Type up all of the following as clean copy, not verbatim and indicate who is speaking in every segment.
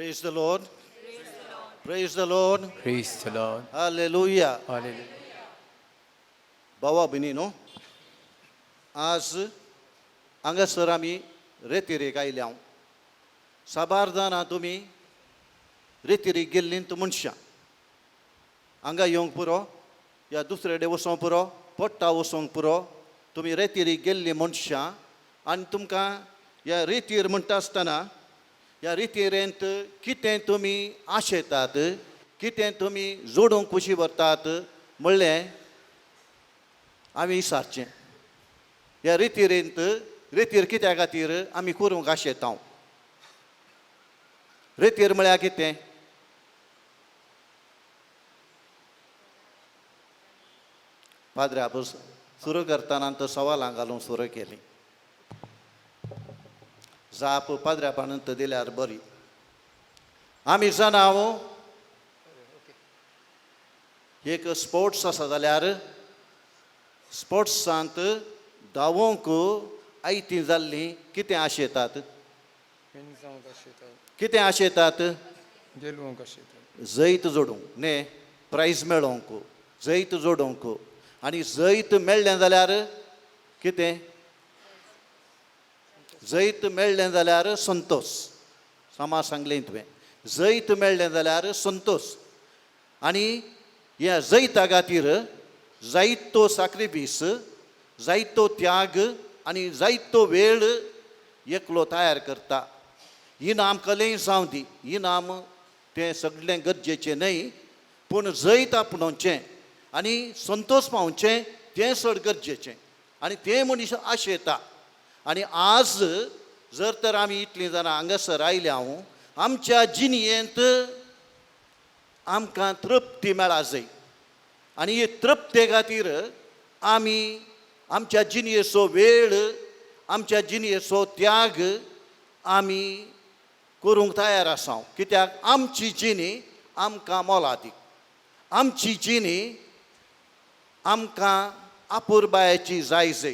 Speaker 1: Praise the Lord. Praise the Lord.
Speaker 2: Praise the Lord.
Speaker 1: Hallelujah.
Speaker 2: Hallelujah.
Speaker 1: भावा भगिनीनो, आज हांगासर आमी रेतीरेक आयल्या. साबार जाणां तुमी रेतीरेक गेल्लींत मनशां. हांगा येवंक पुरो या दुसरे कडेन वचोंक पुरो पट्टा वचोंक पुरो तुमी रेतीरेक गेल्लीं मनशां आनी तुमकां ह्या रेतीर म्हणटा आसतना ह्या रेतीरेंत कितें तुमी आशेतात, कितें तुमी जोडूंक खुशी व्हरतात म्हणलें आमी विचारचें. ह्या रेतीरेंत रेतीर कित्या खातीर आमी करूंक आशेता. रेतीर म्हळ्यार कितें? पाद्र्या सुरू करतना तो सवालां घालूंक सुरू केली. जाप पाद्र्यापणांत दिल्यार बरी. आमी जाणां एक स्पोर्ट्स आसा जाल्यार स्पोर्ट्सांत धांवोंक आयतीं जाल्लीं कितें आशेतात? कितें आशेतात? जैत जोडूंक न्ही, प्रायज मेळोवंक, जैत जोडोवंक. आनी जैत मेळ्ळें जाल्यार कितें? जैत मेळ्ळें जाल्यार संतोश. सामा सांगलें तुवें. जैत मेळ्ळें जाल्यार संतोश. आनी ह्या जैता खातीर जायतो साक्रिफीस, जायतो त्याग आनी जायतो वेळ एकलो तयार करता. इनाम कलेय जावं दी, इनाम तें सगळें गरजेचें न्हय, पूण जैत आपणोवचें आनी संतोश पावचें तें चड गरजेचें. आनी तें मनीस आशेता. आनी आज जर तर आमी इतलीं जाणां हांगासर आयल्या, आमच्या जिणयेंत आमकां तृप्ती मेळा जाय. आनी हे तृप्ते खातीर आमी आमच्या जिणयेचो वेळ, आमच्या जिणयेचो त्याग आमी करूंक तयार आसा. कित्याक आमची जिणी आमकां मोलादीक. आमची जिणी आमकां आपुरबायाची जाय.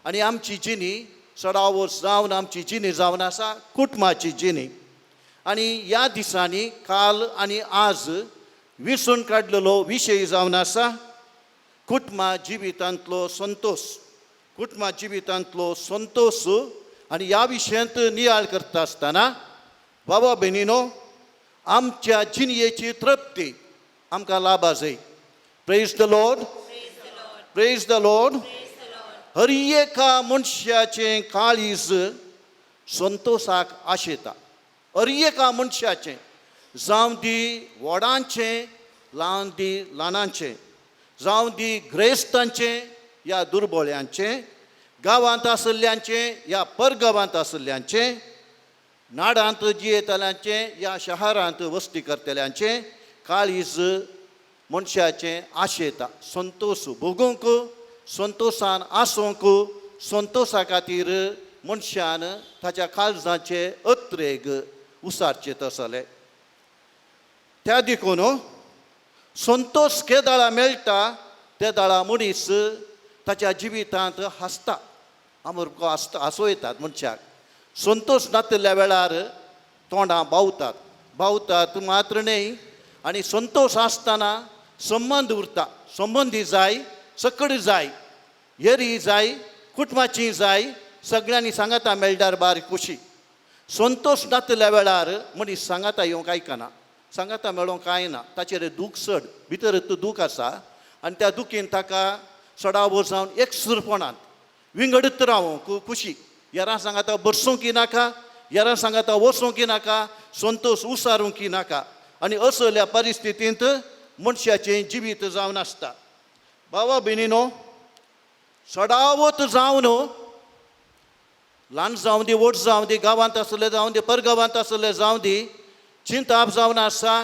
Speaker 1: आनी आमची जिणी चडावो जावन आमची जिणी जावन आसा कुटुंबाची जिणी. आनी ह्या दिसांनी काल आनी आज विसरून काडलेलो विशय जावन आसा कुटुंबा जिवितांतलो संतोश. कुटुंबा जिवितांतलो संतोश. आनी ह्या विशयांत नियाळ करता आसतना बाबा भयणीनो, आमच्या जिणयेची तृप्ती आमकां लाभा जाय. Praise the Lord. Praise the Lord. हर एका मनशाचें काळीज संतोशाक आशेता. हर एका मनशाचें, जावं दी व्हडांचें लावन दी ल्हानाचें, जावं दी ग्रेस्तांचें या दुर्बळ्यांचें, गांवांत आसल्ल्यांचें या परगांवांत आसल्ल्यांचें, नाडांत जियेतल्यांचें या शहरांत वस्ती करतल्यांचें काळीज मनशाचें आशेता. संतोश भोगूंक, संतोशान आसूंक, संतोशा खातीर मनशान ताच्या काळजाचे अत्रेग उसारचे तसले. त्या देखून संतोश केदाळा मेळटा त्या दाळा मनीस ताच्या जिवितांत हांसता. आमकां हांसूं येतात मनशाक. संतोश नातल्या वेळार तोंडां बावतात. बावतात मात्र न्हय, आनी संतोश आसतना संबंद उरता. संबंदी जाय, सकड जाय, येरी जाय, कुटुंबाची जाय, सगळ्यांनी सांगाता मेळल्यार बारी खुशी. संतोश नातल्या वेळार मनीस सांगाता येवंक आयकना. सांगाता मेळोंक कांय ना. ताचेर दूख चड, भितरच दूख आसा. आनी त्या दुखीन ताका चडावो जावन एकसुरपणांत विंगडत रावंक खुशी. यारां सांगाता बरसूंक नाका, यारां सांगाता वचूंक नाका, संतोश उसारूंक नाका. आनी असल्या परिस्थितींत मनशाचें जिवीत जावन आसता. बाबा भयणीनो, चडावत जावन ल्हान जावं दी, व्हड जावं दी, गांवांत आसले जावं दी, परगांवांत आसले जावं दी, चिंताप जावन आसा.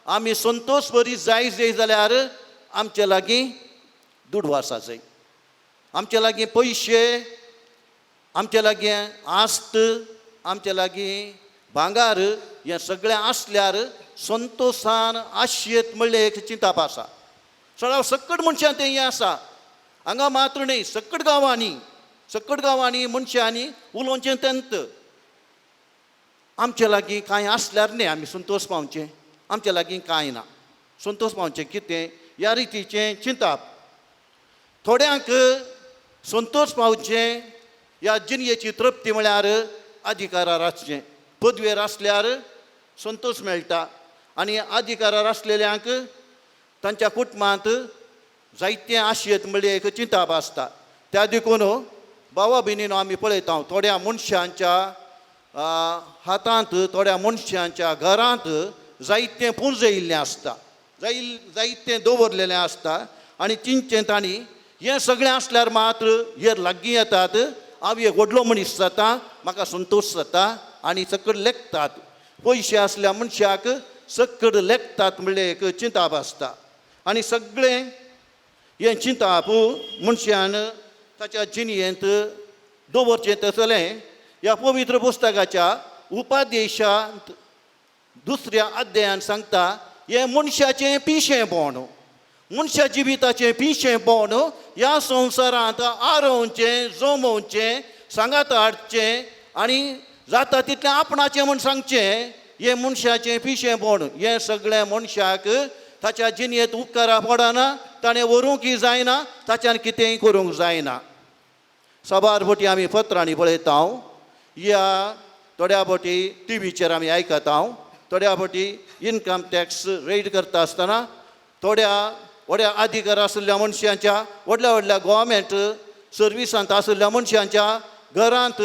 Speaker 1: आमी संतोश बरी जाय जाल्यार आमचे लागीं दुडवासा जाय. आमचे लागीं पयशे, आमचे लागीं आस्त, आमचे लागीं भांगार हें सगळें आसल्यार संतोशान आशेत म्हणलें एक चिंताप आसा. चडाव सकट मनशां तें हें आसा. हांगा मात्र न्ही, सकट गांवांनी मनशांनी उलोवचें तेंत. आमचे लागीं कांय आसल्यार न्ही आमी संतोश पावचे, आमचे लागीं कांय ना. संतोश पावचें कितें ह्या रितीचें चिंतप. थोड्यांक संतोश पावचें ह्या जिणयेची तृप्ती म्हळ्यार अधिकारार आसचें. पदवेर आसल्यार संतोश मेळटा आनी अधिकारार आसलेल्यांक तांच्या कुटुंबांत जायते आशयेत म्हणल्यार एक चिंतप आसता. त्या देखून भावा भयणीनो आमी पळयता थोड्या मनशांच्या हातांत, थोड्या मनशांच्या घरांत जायतें पुंज येयल्लें आसता, जायतें दवरलेलें आसता आनी चिंतचें तांणी हें सगळें आसल्यार मात्र हेर लागीं येतात. हांव एक व्हडलो मनीस जाता, म्हाका संतोश जाता आनी सकड लेखतात. पयशे आसल्या मनशाक सकड लेखतात म्हणल्यार एक चिंतप आसता. आनी सगळें हें चिंतप मनशान ताच्या जिणयेंत दवरचें तसलें ह्या पवित्र पुस्तकाच्या उपादेशांत दुसऱ्या अध्यायान सांगता. हें मनशाचें पिशेंपण, मनशा जिविताचें पिशेंपण ह्या संवसारांत आरोवचें, जमोवचें, सांगात हाडचें आनी जाता तितलें आपणाचें म्हूण सांगचें. हें मनशाचें पिशेंपण हें सगळ्या मनशाक ताच्या जिणयेंत उपकारा पडना, ताणें व्हरूंकय जायना, ताच्यान कितेंय करूंक जायना. सबार फावटी आमी पत्रांनी पळयता, ह्या थोड्या फावटी टीव्हीचेर आमी आयकता, थोड्या फावटी इन्कम टॅक्स रेड करता आसतना थोड्या व्हड्या अधिकार आशिल्ल्या मनशांच्या, व्हडल्या व्हडल्या गोवमेंट सर्विसांत आशिल्ल्या मनशांच्या घरांत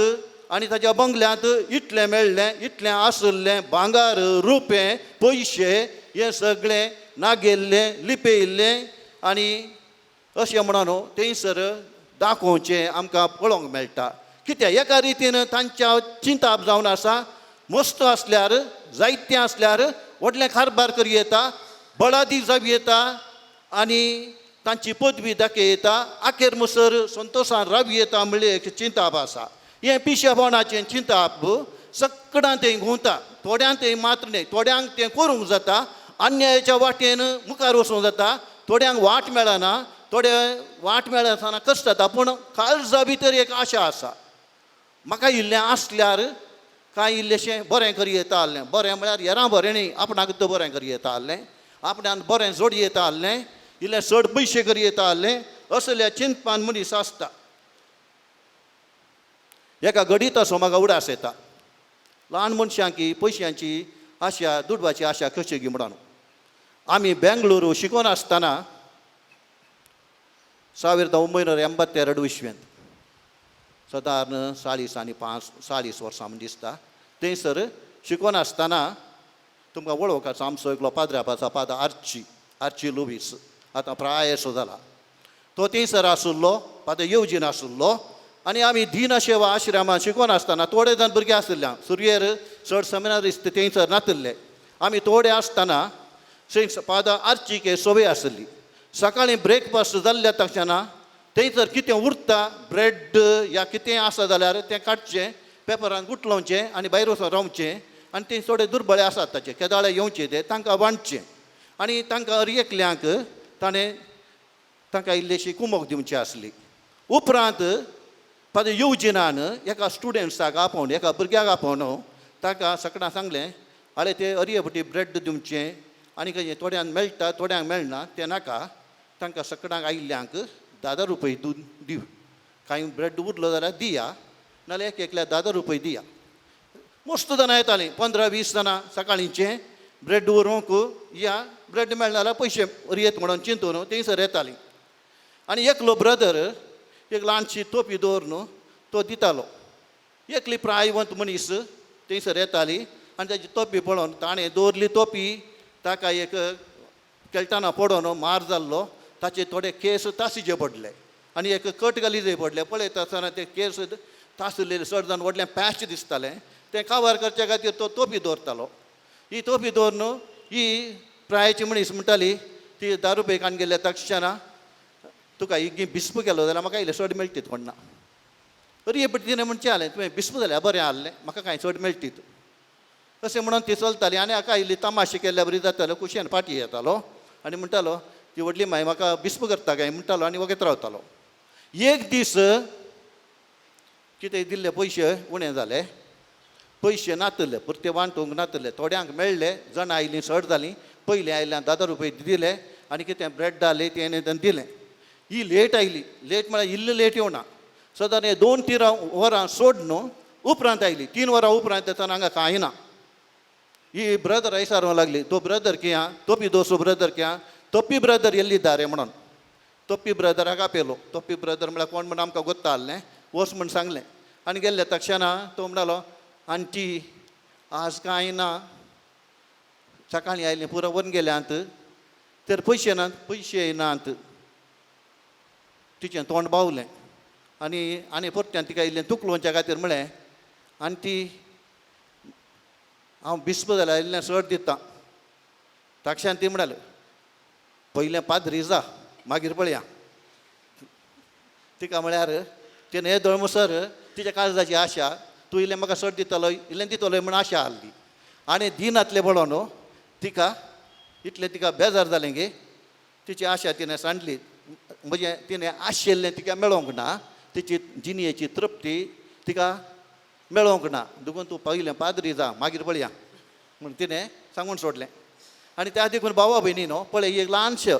Speaker 1: आनी ताच्या बंगल्यांत इतलें मेळ्ळें, इतलें आशिल्लें भांगार, रुपें, पयशे हें सगळें नागेल्लें, लिपयिल्लें आनी अशें म्हणून थंयसर दाखोवचें आमकां पळोवंक मेळटा. कित्याक एका रितीन तांच्या चिंतप जावन आसा. मस्त आसल्यार, जायतें आसल्यार व्हडलें कारबार करूं येता, बळादी जावं येता आनी तांची पदवी दाखय येता, आखेर म्हणसर संतोशान रावं येता म्हणल्यार एक चिंतप आसा. हें पिशेपणाचें चिंतप सगळ्यांक तें घुंवता. थोड्यांक तें मात्र न्ही, थोड्यांक तें करूंक जाता, अन्यायाच्या वाटेन मुखार वचूंक जाता, थोड्यांक वाट मेळना, थोडे वाट मेळना कश्ट जाता. पूण काळजा भितर एक आशा आसा, म्हाका इल्लें आसल्यार कांय इल्लेशें बरें करी येता आसलें. बरें म्हळ्यार हेरां बरें न्ही, आपणाक तो बरें करी येता आसलें, आपणान बरें जोडी येता आसलें, इल्लें चड पयशे करी येता आसलें, असल्या चिंतपान मनीस आसता. एका घडीत असो म्हाका उडास येता, ल्हान मनशांकी पयशांची आशा, दुडवाची आशा कशी गी म्हणून. आमी बेंगळुरू शिकोवन आसतना 1982 इस्व्यांत, सादारण 40 वर्सां म्हण दिसता, थंयसर शिकोवन आसतना तुमकां वळोवपाचो आमचो एकलो पाद्र्यापाचो पाद आर्ची लुवीस, आतां प्राय असो जाला. तो थंयसर आशिल्लो, पाद येवजीन आशिल्लो आनी आमी दिन सेवा आश्रमांत शिकोवन आसतना थोडे जाण भुरगे आशिल्ले, सुरयेर चड सेमिनारिस्ट थंयसर नाशिल्ले. आमी थोडे आसतना पाद आर्चीक सवय आशिल्ली. सकाळीं ब्रेकफास्ट जाल्ल्या तक्षणा थंयसर कितें उरता, ब्रेड या कितें आसा जाल्यार तें काडचें, पेपरान गुटलोवचें आनी भायर वचून रावचें आनी ते थोडे दुर्बळे आसात ताचे केदाळे येवचे ते तांकां वांटचें आनी तांकां एकल्यांक तांकां इल्लीशी कुमक दिवची आसली. उपरांत पाद येवजिनान एका स्टुडंट्साक आपोवन, एका भुरग्याक आपोवन ताका सकाळां सांगलें, आले ते अरयभटी ब्रेड दिवचें आनी कशें थोड्यांक मेळटा, थोड्यांक मेळना, तें नाका, तांकां सकाळांक आयिल्ल्यांक 10 रुपया दिव, कांय ब्रेड उरलो जाल्यार दिया, नाल्यार एकल्याक 10 रुपया दिया. मस्त जाणां येतालीं, 15-20 जाणां सकाळींचें ब्रेड व्हरूंक या, ब्रेड मेळना जाल्यार पयशे येत म्हणून चिंतून थंयसर येतालीं. आनी एकलो ब्रदर एक ल्हानशी तोपी दवरून तो दितालो. एकली प्रायवंत मनीस थंयसर येताली आनी ताची तोपी पळोवन ताणें दवरली तोपी, ताका एक केळटाना पडोवन मार जाल्लो, ताचे थोडे केस तासिचे पडले आनी एक कट घालिजे पडले. पळयता आसतना ते केस तासलेले चड जावन व्हडलें पॅच दिसतालें, तें कवर करचे खातीर तो तोपी दवरतालो. ही तोपी दवरून ही प्रायची मनीस म्हणटाली, ती 10 रुपया कान गेल्या तक्षणा तुका ही बिस्प केलो जाल्यार म्हाका इल्लें चड मेळटीत म्हणना. अरे तिणें म्हणचें जालें, तुवें बिस्प जाल्यार बरें आहलें, म्हाका कांय चड मेळटीत अशें म्हणून ती चलताली. आनी हाका इल्ली तमाशे केल्ल्या बरी जातालो, कुशेन फाटी येतालो आनी म्हणटालो ती व्हडली माय म्हाका बिस्प करता काय म्हणटालो आनी वगत रावतालो. एक दीस कितें दिल्ले पयशे उणें जाले, पयशे नातले परते वांटूंक नातले. थोड्यांक मेळ्ळे, जाण आयलीं चड जालीं. पयलीं आयल्यांक 10 रुपया दिले आनी कितें ब्रेड जालें तेणें दिलें. ही लेट आयली. लेट म्हळ्यार इल्लो लेट येवना. सादारण 2-3 वरां सोड न्हू उपरांत आयली. 3 वरां उपरांत तेन्ना हांगा कांय ना. ही ब्रदर ಐಸಾರು लागली. तो ब्रदर किया तोपी दोसो ब्रदर किया तोपी ब्रदर ಎಲ್ಲಿದ್ದಾರೆ म्हणून तोपी ब्रदराक आपयलो. तोपी ब्रदर म्हळ्यार कोण म्हण आमकां ಗೊತ್ತಾಗलें. वच म्हण सांगलें आनी गेल्ले तक्षण तो म्हणलो आंटी आज कांय ना. सकाळीं आयलें पुरो वन गेल्यांत तर पयशे नात पयशे नात. तिचें तोंड बावलें आनी परत्यान तिका इल्लें तुकलोवच्या खातीर म्हळें आंटी हांव 20 जाल्यार इल्लें चड दितां. ताक्षान ती म्हणलें पयलें पाद्री जा मागीर पळया. तिका म्हळ्यार तिणें हे दळमसर तिच्या काळजाची आशा तूं इल्लें म्हाका चड दितलो इल्लें दितलो म्हण आशा आहली. आनी दिनातलें पळोवन तिका इतलें तिका बेजार जालें गे. तिची आशा तिणें सांडली. म्हणजे तिणें आशिल्लें तिका मेळोंक ना. तिची जिणयेची तृप्ती तिका मेळोंक ना. देखून तूं पयलें पाद्री जा मागीर पळया म्हूण तिणें सांगून सोडलें. आनी त्या देखून भावा भयणी न्हू पळय एक ल्हानशे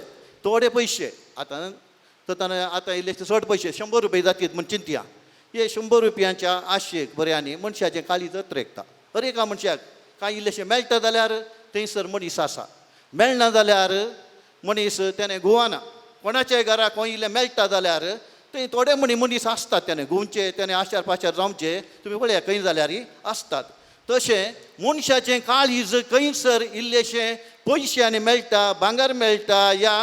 Speaker 1: थोडे पयशे आतां इल्लेशे चड पयशे 100 रुपया जातीत म्हण चिंतया. हे 100 रुपयांच्या आशेक बऱ्यांनी मनशाचें काळीज त्रेकता. हर एका मनशाक कांय इल्लेशें मेळटा जाल्यार थंयसर मनीस आसा. मेळना जाल्यार मनीस तेणें घुवाना. कोणाच्याय घराक खंय इल्लें मेळटा जाल्यार थंय थोडे मनीस आसतात. तेणें घुंवचे तेणें आशार पाशार जावचे तुमी पळया खंय जाल्यार आसतात. तशें मनशाचें काळीज खंयसर इल्लेशें पयशांनी मेळटा भांगर मेळटा या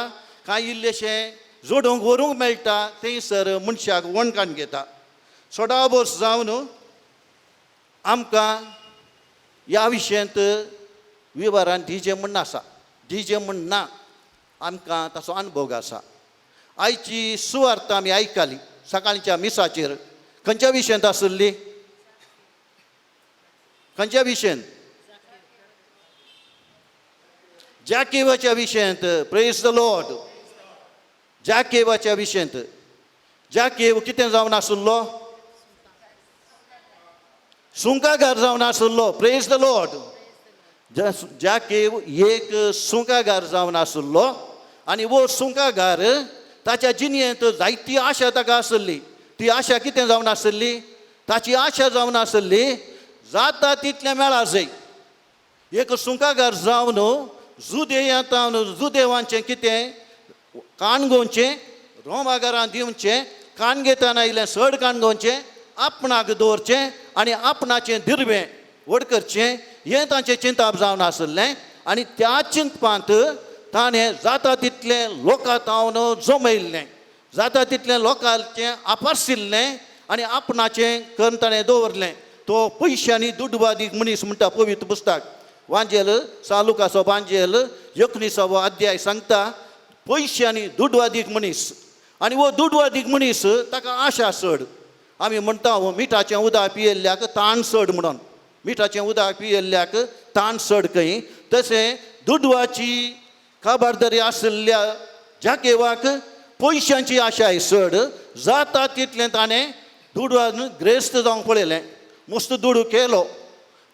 Speaker 1: कांय इल्लेशें जोडूंक व्हरूंक मेळटा थंयसर मनशाक वणकान घेता. सोडा वर्स जावन आमकां ह्या विशयांत विवरान डीजे म्हण आसा. डीजे म्हण ना आमकां ताचो अनुभव आसा. आयची सुवार्थ आमी आयकली सकाळच्या मिसाचेर खंयच्या विशयांत आसली खंयच्या विशयांत जाकेवाच्या विशयांत. Praise the Lord. जाकेवाच्या विशयांत. जाकेव कितें जावन आसलो सुंकागार जावन आसलो. Praise the Lord. जाकेव एक सुंकागार जावन आसलो आनी वो सुंकागार ताच्या जिणयेंत जायती आशा ताका आसली. ती आशा कितें जावन आसली ताची आशा जावन आसली जाता तितलें मेळा जाय. एक सुंकागार जावन जुदेवांचें कितें कान घेवचें रोमागारां दिवचें कान घेतना इल्लें चड कान घेवचें आपणाक दवरचें आनी आपणाचें दिर्वें व्हड करचें हें तांचें चिंतप जावन आसलें. आनी त्या चिंतपांत ताणें जाता तितलें लोकां तावन जमयल्लें जाता तितलें लोकांचें आपासिल्लें आनी आपणाचें करून ताणें दवरलें. तो पयशांनी दुडवादीक मनीस म्हणटा पवित्र पुस्तक. वांजेल सालुकाचो बांजेल 19 अध्याय सांगता पयशांनी दुडवादीक मनीस. आनी वो दुडवादीक मनीस ताका आशा चड. आमी म्हणटा मिठाचें उदक पियेल्ल्याक ताण चड म्हणून. मिठाचें उदक पियेल्ल्याक ताण चड खंय. तशें दुडवाची काबारदारी आसल्या जाकेवाक पयशांची आशाय चड. जाता तितलें ताणें दुडवान ग्रेस्त जावंक पळयलें. मस्त दुडू केलो.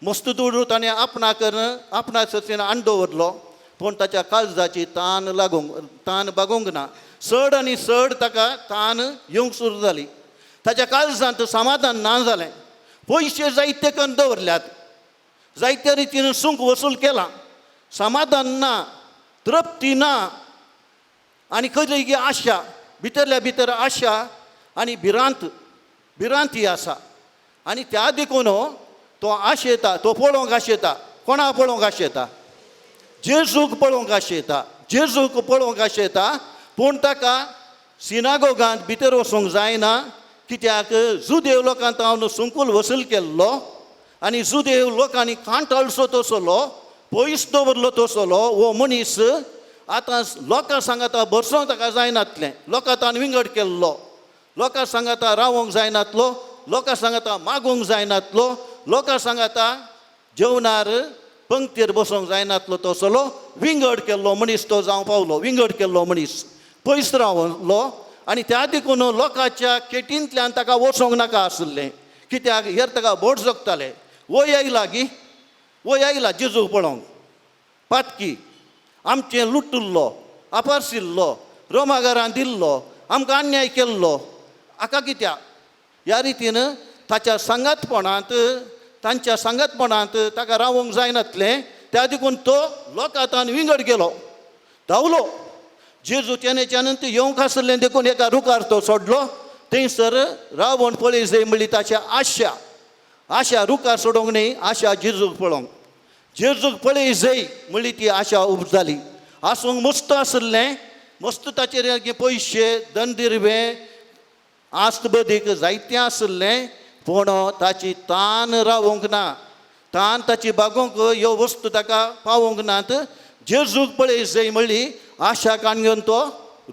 Speaker 1: मस्त दुडू ताणें आपणाक आण दवरलो. पूण ताच्या काळजाची तान बागोवंक ना. चड आनी चड ताका तान येवंक सुरू जाली. ताच्या काळजांत समाधान ना जालें. पयशे जायते करून दवरल्यात. जायत्या रितीन सूंक वसूल केलां. समाधान ना तृप्ती ना आनी खंय आशा भितरल्या भितर आशा आनी भिरांती आसा. आनी त्या देखून तो आशेता तो पळोवंक आशेता. कोणा पळोवंक आशेता जेजूक पळोवंक आशेता. जेजूक पळोवंक आशेता. पूण ताका सिनागोगांत भितर वचूंक जायना. कित्याक जुदेव लोकांत हांव सुंकूल वसूल केल्लो आनी जुदेव लोकांनी कांटळसो तसलो पयस दवरलो तसलो हो मनीस आतां लोकां सांगाता बसोंक ताका जायनातलें. लोकां ताणें विंगड केल्लो. लोकां सांगाता रावोंक जायनातलो. लोकां सांगाता मागोवंक जायनातलो. लोकां सांगाता जेवणार पंक्तीर बसोंक जायनातलो तसलो विंगड केल्लो मनीस तो जावं पावलो. विंगड केल्लो मनीस पयस रावलो. आनी त्या देखून लोकांच्या केटींतल्यान ताका वचोंक नाका आसलें. कित्याक हेर ताका बोट जोगताले. वो येई लागी वो येयला जेजूक पळोवंक पातकी आमचें लुट्टिल्लो आपारशिल्लो रोमाघरांत दिल्लो आमकां अन्याय केल्लो हाका कित्याक ह्या रितीन ताच्या सांगातपणांत तांच्या सांगातपणांत ताका रावूंक जायनातलें त्या देखून तो लोकांतान विंगड गेलो धांवलो जेजू तेन्याच्या नंतर येवंक आसलें देखून एका रुखार तो सोडलो थंयसर रावण पळय जाय म्हणली ताची आशा रुखार सोडूंक न्ही आशा जेजूक पळोवंक जेजूक पळय जाय म्हणली ती आशा उब जाली आसूंक मस्त आसलें मस्त ताचेर पयशे दंदिरवे आस्त बदीक जायतें आसलें पूण ताची तान रावूंक ना तान ताची बागोवंक ह्यो वस्तू ताका पावोवंक नात जेजूक पळय जाय म्हणली आशा काण घेवन तो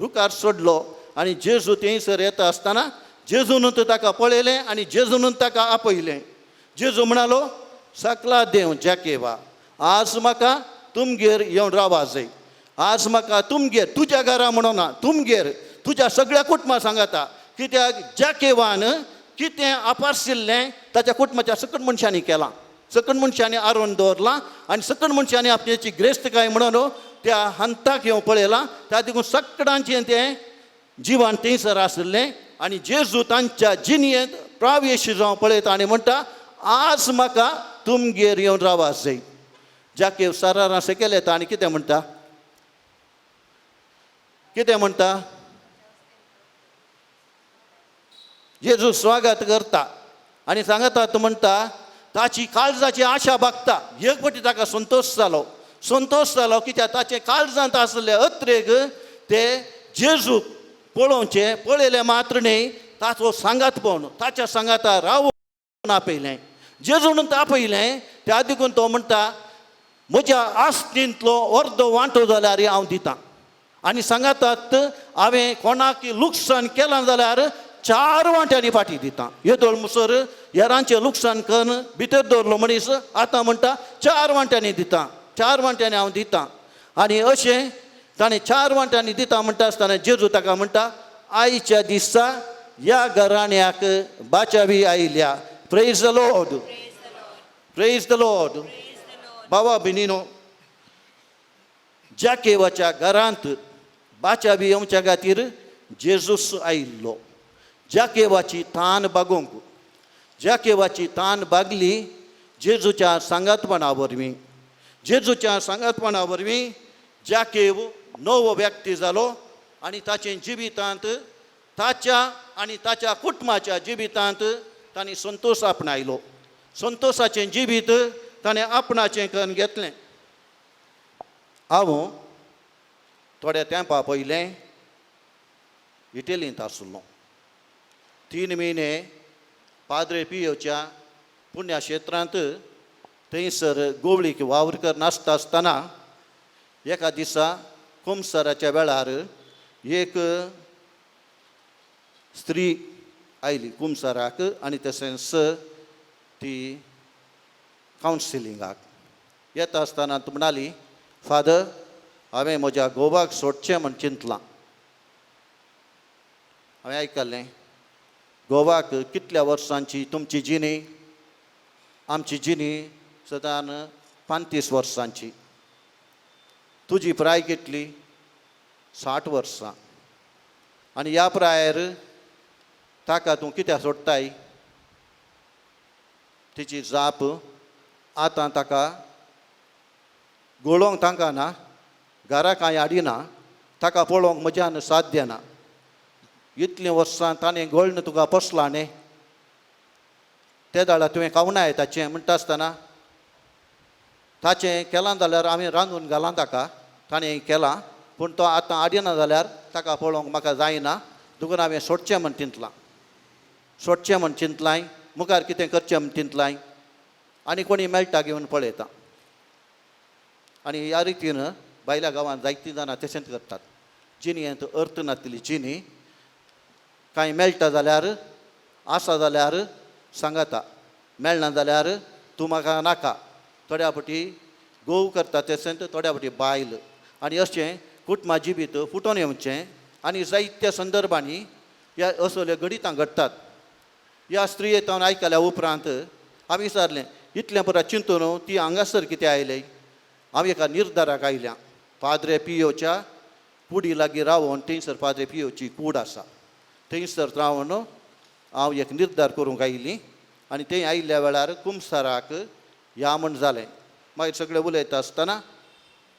Speaker 1: रुखार सोडलो आनी जेजू थंयसर येता आसतना जेजून ताका पळयलें आनी जेजून ताका आपयलें जेजू म्हणालो सकला देव जाकेवा आज म्हाका तुमगेर येवन रावा जाय आज म्हाका तुमगेर तुज्या घरा म्हणून ना तुमगेर तुज्या सगळ्या कुटुंबा सांगाता कित्याक जाकेवान कितें आपारशिल्लें ताच्या कुटुंबाच्या सकट मनशांनी केलां सकट मनशांनी आरोवन दवरलां आनी सकट मनशांनी आपल्याची ग्रेस्तकाय म्हणून त्या हंताक येवं पळयलां त्या देखून सगळ्यांचें तें जिवन थंयसर आसलें आनी जेजू तांच्या जिणयेंत प्रावेश जावं पळयता आनी म्हणटा आज म्हाका तुमगेर येवन रावा जाय जाके सरारा सकयल येता आनी कितें म्हणटा जेजू स्वागत करता आनी सांगता म्हणटा ताची काळजाची आशा भागता एक फावटी ताका संतोश जालो कित्याक ताचे काळजांत आसले अत्रेक ते जेजू पळोवचें पळयलें मात्र न्ही ताचो सांगातपण ताच्या सांगाता रावून आपयलें जेजून आपयलें त्या देखून तो म्हणटा म्हज्या आस्तींतलो अर्द वांटो जाल्यार हांव दितां आनी सांगातात हांवें कोणाक लुकसाण केलां जाल्यार 4 वांट्यांनी फाटीं दितां येदोळ मुसर हेरांचें लुकसाण करून भितर दवरलो मनीस आतां म्हणटा 4 वांट्यांनी दितां 4 वांट्यांनी हांव दितां आनी अशें ताणें 4 वांट्यांनी दितां म्हणटा आसतना जेजू ताका म्हणटा आयच्या दिसा ह्या घराण्याक बाचावी आयल्या praise the Lord praise the Lord बाबा बिनीनो जाकेवाच्या घरांत बाचावी येवच्या खातीर जेजूस आयिल्लो जाकेवाची तान बागोवंक जाकेवाची तान बागली जेजूच्या सांगातपणा वरवीं जेजूच्या सांगातपणा वरवीं जाकेव नवो व्यक्ती जालो आनी ताचे जिवितांत ताच्या आनी ताच्या कुटुंबाच्या जिवितांत ताणें संतोश आपणायलो संतोशाचें जिवीत ताणें आपणाचें करून घेतलें हांव थोड्या तेंपा पयलें इटलींत आसलो 3 म्हयने पाद्रे पियोच्या पुण्यक्षेत्रांत थंयसर गोवळीक वावर करनासता आसतना एका दिसा कुमसाराच्या वेळार एक स्त्री आयली कुमसाराक आनी तशेंच ती कावन्सिलिंगाक येता आसतना ती म्हणली फादर हांवें म्हज्या घोवाक सोडचें म्हण चिंतलां हांवें आयकल्लें घोवाक कितल्या वर्सांची तुमची जिणी आमची जिणी सदांच 35 वर्सांची तुजी प्राय कितली 60 वर्सां आनी ह्या प्रायार ताका तूं कित्याक सोडटाय तिची जाप आतां ताका घोळोवंक तांकां ना घरा कांय हाडिना ताका पळोवंक म्हज्यान साध्य ना इतलीं वर्सां ताणें घोळण तुका पोसलां न्ही ते दाडा तुवें खावनाय ताचें म्हणटा आसतना ताचें केलां जाल्यार हांवें रांदून घालां ताका ताणें केलां पूण तो आतां हाडिना जाल्यार ताका पळोवंक म्हाका जायना देखून हांवें सोडचें म्हण चिंतलां मुखार कितें करचें म्हण चिंतलां आनी कोणी मेळटा घेवन पळयता आनी ह्या रितीन भायल्या गांवांत जायतीं जाणां तशेंच करतात जिणयेंत अर्थ नासली जिणी कांय मेळटा जाल्यार आसा जाल्यार सांगाता मेळना जाल्यार तूं म्हाका नाका थोड्या फावटी गोव करता तशेंच थोड्या फावटी बायल आनी अशें कुटुंबा जिवीत फुटोवन येवचें आनी जायत्या संदर्भांनी ह्या असल्यो घडितां घडटात ह्या स्त्रियेंत हांवें आयकल्या उपरांत हांवें विचारलें इतल्या पुरा चिंतून ती हांगासर कितें आयले हांव एका निर्धाराक आयल्या पाद्रे पियोच्या कुडी लागीं रावन थंयसर पाद्रे पियोची कूड आसा थंयसर रावन हांव एक निर्धार करूंक आयली आनी थंय आयिल्ल्या वेळार कुमसाराक या म्हण जालें मागीर सगळें उलयता आसतना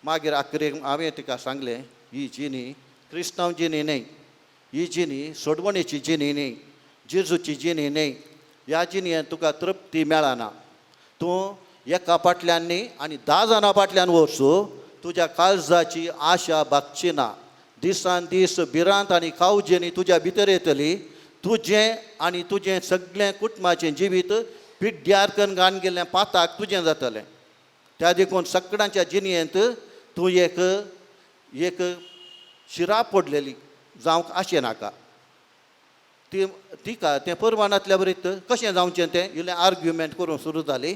Speaker 1: मागीर आखरेक हांवें तिका सांगलें ही जिणी क्रिस्तांव जिणी न्हय ही जिणी सोडवणेची जिणी न्हय जेजूची जिणी न्हय ह्या जिणयेन तुका तृप्ती मेळना तूं एका फाटल्यान न्ही आनी 10 जाणां फाटल्यान वचूं तुज्या काळजाची आशा भागची ना दिसान दीस भिरांत आनी कावजेनी तुज्या भितर येतली तुजें आनी तुजें सगळें कुटुंबाचें जिवीत पिड्ड्यार करून घालन गेल्लें पाताक तुजें जातलें त्या देखून सगळ्यांच्या जिणयेंत तूं एक शिराप पडलेली जावंक आशें नाका तिका तें परमानांतल्या बरीत कशें जावचें तें इल्लें आर्ग्युमेंट करूंक सुरू जाली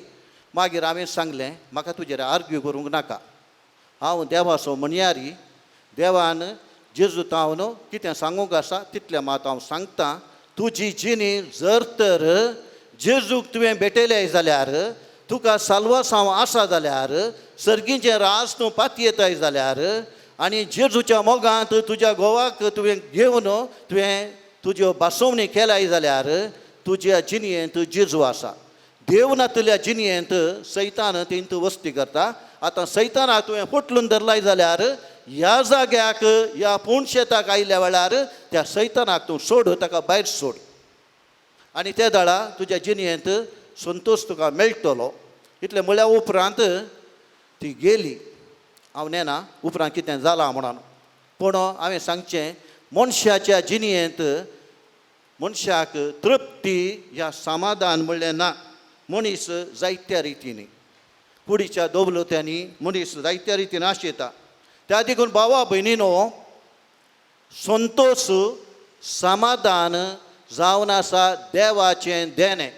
Speaker 1: मागीर हांवें सांगलें म्हाका तुजेर आर्ग्यू करूंक नाका हांव देवाचो म्हणयारी देवान जेजू तावन कितें सांगूंक आसा तितलें मात हांव सांगतां तुजी जिणी जर तर जेजूक तुवें भेटयलें जाल्यार तुका साल्वासांव आसा जाल्यार सर्गीचें रास तूं पातयेताय जाल्यार आनी जेजूच्या मोगांत तुज्या घोवाक तुवें घेवन तुवें तुज्यो बासोवणी केल्याय जाल्यार तुज्या जिणयेंत जेजू आसा देवनातल्या जिणयेंत सैतान तेंत वस्ती करता आतां सैतानाक तुवें फुटलून धरलाय जाल्यार ह्या जाग्याक ह्या पूण शेताक आयिल्ल्या वेळार त्या सैतानाक तूं सोड ताका भायर सोड आनी त्या दाळा तुज्या जिणयेंत संतोश तुका मेळटलो इतलें म्हळ्या उपरांत ती गेली हांव नेना उपरांत कितें जालां म्हणून पूण हांवें सांगचें मनशाच्या जिणयेंत मनशाक तृप्ती ह्या समाधान म्हणलें ना मनीस जायत्या रितीनी कुडीच्या दोबलोत्यांनी मनीस जायत्या रितीन आशेता त्या देखून भावा भयणीनो संतोश समाधान जावन आसा देवाचें देणें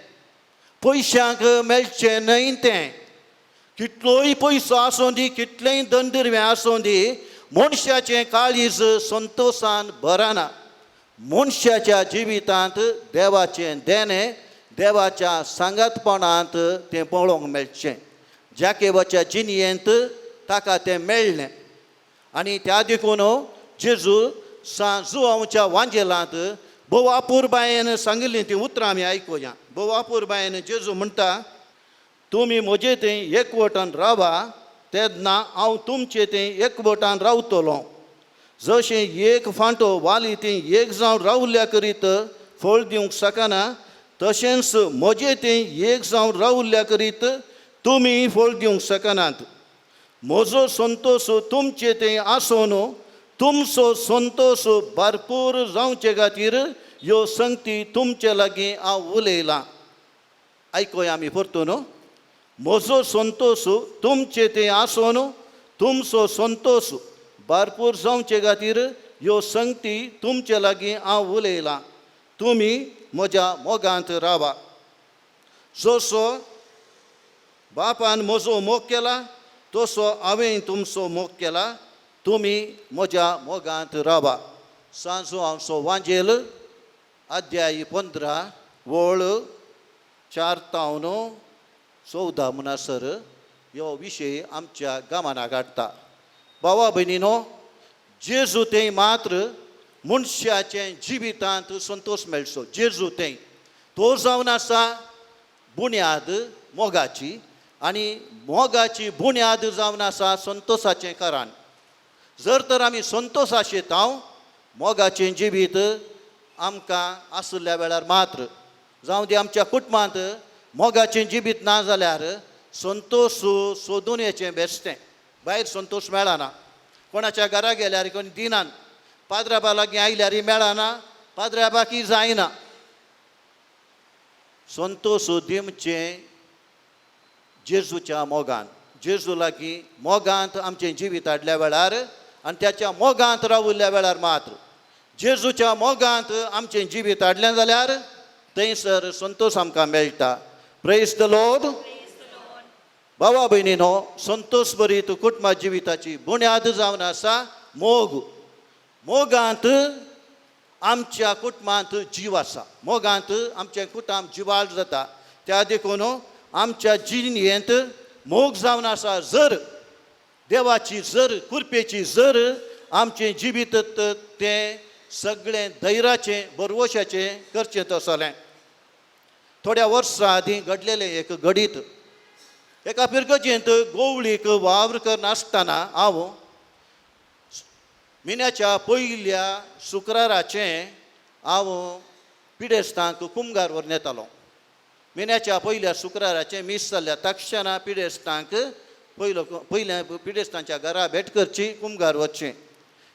Speaker 1: पयशांक मेळचें न्हय तें कितलोय पयसो आसूं दी कितलेंय दंडिरवें आसूं दी मनशाचें काळीज संतोशान भरना मनशाच्या जिवितांत देवाचें देणें देवाच्या सांगातपणांत तें पळोवंक मेळचें जाकेबाच्या जिणयेंत ताका तें मेळ्ळें आनी त्या देखून जेजू जुआंवच्या वांजेलांत बोवापूर बायेन सांगिल्लीं तीं उतरां आमी आयकुया बोवापूर बायेन जेजू म्हणटा तुमी म्हजे थंय एकवटान रावा तेन्ना हांव तुमचे थंय एकवटान रावतलो जशें एक फांटो वाली थंय एक जावन रावल्ल्या करीत फळ दिवंक शकना तशेंच म्हजे थंय एक जावन रावल्ल्या करीत तुमी फळ दिवंक शकनात म्हजो संतोश तुमचे थंय आसून तुमचो संतोश भरपूर जावचे खातीर ह्यो संगती तुमचे लागीं हांव उलयलां आयकोया आमी परतून म्हजो संतोश तुमचे थंय आसून तुमचो संतोश भरपूर जावचे खातीर ह्यो संगती तुमचे लागीं हांव उलयलां तुमी म्हज्या मोगांत रावा जसो बापान म्हजो मोग केला तसो हांवें तुमचो मोग केला तुमी म्हज्या मोगांत रावा सांजो हांवचो वांजेल अध्याय 15 वळ 4 तावन 14 म्हणसर ह्यो विशय आमच्या गामाना हाडटा भावा भयणीनो जेजू थंय मात्र मनशाचें जिवितांत संतोश मेळचो जेजू थंय तो जावन आसा बुन्याद मोगाची आनी मोगाची बुन्याद जावन आसा संतोशाचें कारण जर तर आमी संतोश आशेता मोगाचें जिवीत आमकां आसल्या वेळार मात्र जावं ती आमच्या कुटुंबांत मोगाचें जिवीत ना जाल्यार संतोश सोदून येचें बेश्टें भायर संतोश मेळना कोणाच्या घरा गेल्यार कोणी दिनान पाद्राबा लागीं आयल्यार मेळना पाद्राबाकी जायना संतोश दिवचें जेजूच्या मोगान जेजू लागीं मोगांत आमचें जिवीत हाडल्या वेळार आनी त्याच्या मोगांत राविल्ल्या वेळार मात्र जेजूच्या मोगांत आमचें जिवीत हाडलें जाल्यार थंयसर संतोश आमकां मेळटा प्रेज द लॉर्ड भावा भयणीनो संतोश भरीत कुटुंबा जिविताची बुन्याद जावन आसा मोग मोगांत आमच्या कुटुंबांत जीव आसा मोगांत आमचें कुटुंब जिवाळ जाता त्या देखून आमच्या जिणेंत मोग जावन आसा. जर देवाची जर कृपेची जर आमचें जिवीत तें सगळें धैर्याचें भरवशाचें करचें तसलें. थोड्या वर्सां आदीं घडलेलें एक घडीत एका पिरगजेंत गोवळीक वावर करनासतना हांव म्हयन्याच्या पयल्या शुक्राराचें हांव पिडेस्तांक कुमगार व्हरून येतालो. म्हयन्याच्या पयल्या शुक्राराचें मीस जाल्ल्या तक्षणा पिडेस्तांक पयल्या पिडेस्तांच्या घरा भेट करची, कुमगार वचचें.